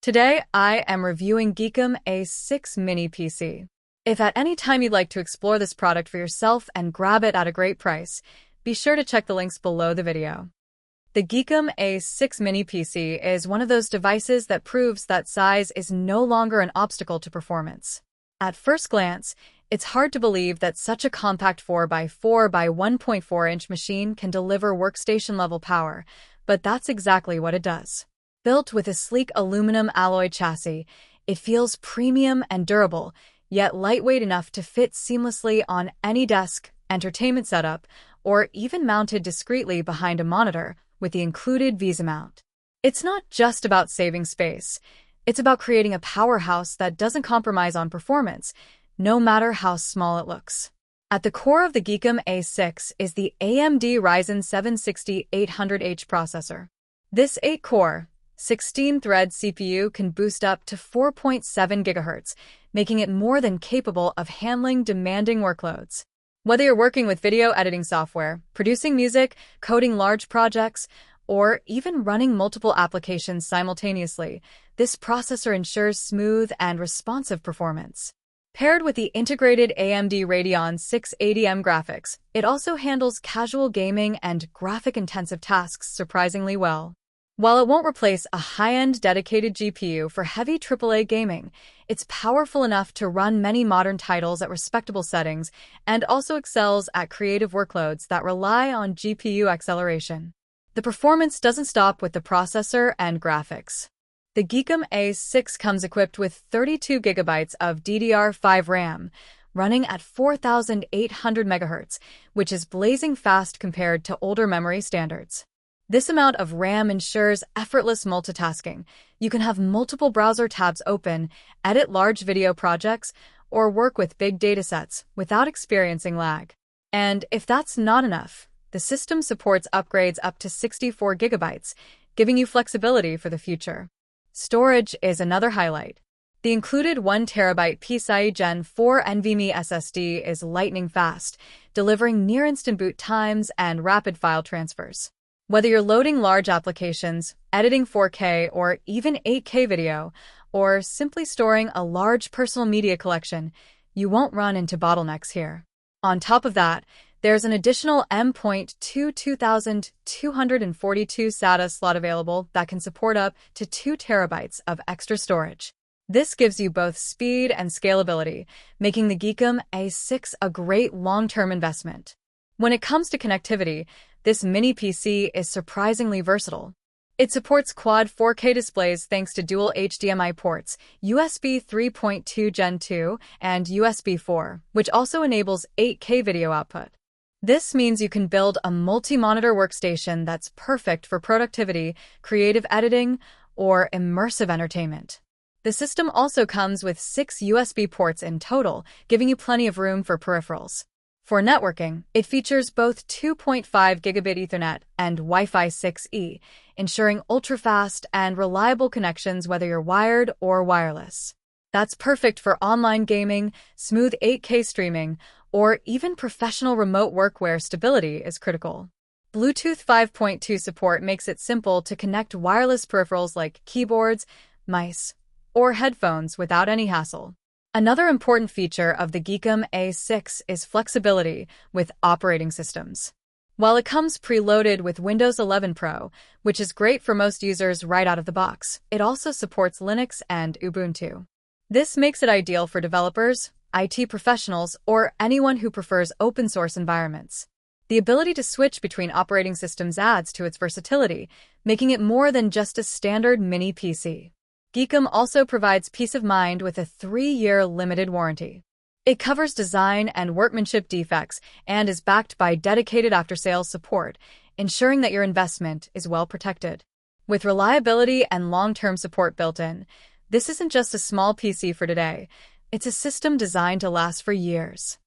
Today, I am reviewing GEEKOM A6 Mini PC. If at any time you'd like to explore this product for yourself and grab it at a great price, be sure to check the links below the video. The GEEKOM A6 Mini PC is one of those devices that proves that size is no longer an obstacle to performance. At first glance, it's hard to believe that such a compact 4x4 by 1.4-inch machine can deliver workstation-level power, but that's exactly what it does. Built with a sleek aluminum alloy chassis, it feels premium and durable, yet lightweight enough to fit seamlessly on any desk, entertainment setup, or even mounted discreetly behind a monitor with the included VESA mount. It's not just about saving space. It's about creating a powerhouse that doesn't compromise on performance, no matter how small it looks. At the core of the GEEKOM A6 is the AMD Ryzen 7 6800H processor. This 8-core, 16-thread CPU can boost up to 4.7 GHz, making it more than capable of handling demanding workloads. Whether you're working with video editing software, producing music, coding large projects, or even running multiple applications simultaneously, this processor ensures smooth and responsive performance. Paired with the integrated AMD Radeon 680M graphics, it also handles casual gaming and graphic-intensive tasks surprisingly well. While it won't replace a high-end dedicated GPU for heavy AAA gaming, it's powerful enough to run many modern titles at respectable settings and also excels at creative workloads that rely on GPU acceleration. The performance doesn't stop with the processor and graphics. The GEEKOM A6 comes equipped with 32GB of DDR5 RAM, running at 4,800 MHz, which is blazing fast compared to older memory standards. This amount of RAM ensures effortless multitasking. You can have multiple browser tabs open, edit large video projects, or work with big datasets without experiencing lag. And if that's not enough, the system supports upgrades up to 64 GB, giving you flexibility for the future. Storage is another highlight. The included 1TB PCIe Gen4 NVMe SSD is lightning fast, delivering near-instant boot times and rapid file transfers. Whether you're loading large applications, editing 4K or even 8K video, or simply storing a large personal media collection, you won't run into bottlenecks here. On top of that, there's an additional M.2 2242 SATA slot available that can support up to 2 TB of extra storage. This gives you both speed and scalability, making the GEEKOM A6 a great long-term investment. When it comes to connectivity, this mini PC is surprisingly versatile. It supports quad 4K displays thanks to dual HDMI ports, USB 3.2 Gen 2 and USB4, which also enables 8K video output. This means you can build a multi-monitor workstation that's perfect for productivity, creative editing, or immersive entertainment. The system also comes with 6 USB ports in total, giving you plenty of room for peripherals. For networking, it features both 2.5 gigabit Ethernet and Wi-Fi 6E, ensuring ultra-fast and reliable connections whether you're wired or wireless. That's perfect for online gaming, smooth 8K streaming, or even professional remote work where stability is critical. Bluetooth 5.2 support makes it simple to connect wireless peripherals like keyboards, mice, or headphones without any hassle. Another important feature of the GEEKOM A6 is flexibility with operating systems. While it comes preloaded with Windows 11 Pro, which is great for most users right out of the box, it also supports Linux and Ubuntu. This makes it ideal for developers, IT professionals, or anyone who prefers open-source environments. The ability to switch between operating systems adds to its versatility, making it more than just a standard mini PC. GEEKOM also provides peace of mind with a 3-year limited warranty. It covers design and workmanship defects and is backed by dedicated after-sales support, ensuring that your investment is well protected. With reliability and long-term support built in, this isn't just a small PC for today. It's a system designed to last for years.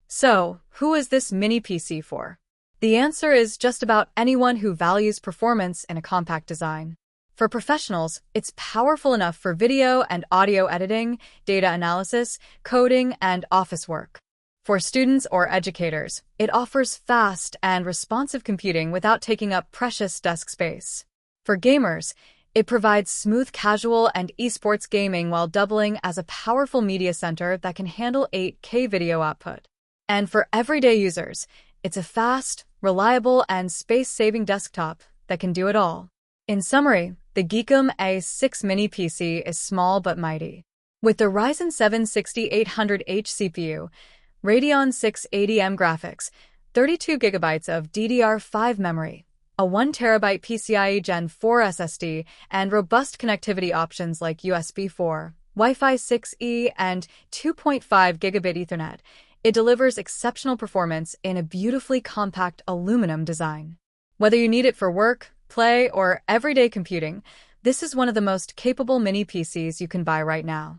So, who is this mini PC for? The answer is just about anyone who values performance in a compact design. For professionals, it's powerful enough for video and audio editing, data analysis, coding, and office work. For students or educators, it offers fast and responsive computing without taking up precious desk space. For gamers, It provides smooth casual and esports gaming while doubling as a powerful media center that can handle 8K video output. And for everyday users, it's a fast, reliable, and space-saving desktop that can do it all. In summary, the GEEKOM A6 Mini PC is small but mighty. With the Ryzen 7 6800H CPU, Radeon 680M graphics, 32GB of DDR5 memory, a 1TB PCIe Gen4 SSD, and robust connectivity options like USB4, Wi-Fi 6E, and 2.5GB Ethernet, it delivers exceptional performance in a beautifully compact aluminum design. Whether you need it for work, play, or everyday computing, this is one of the most capable mini PCs you can buy right now.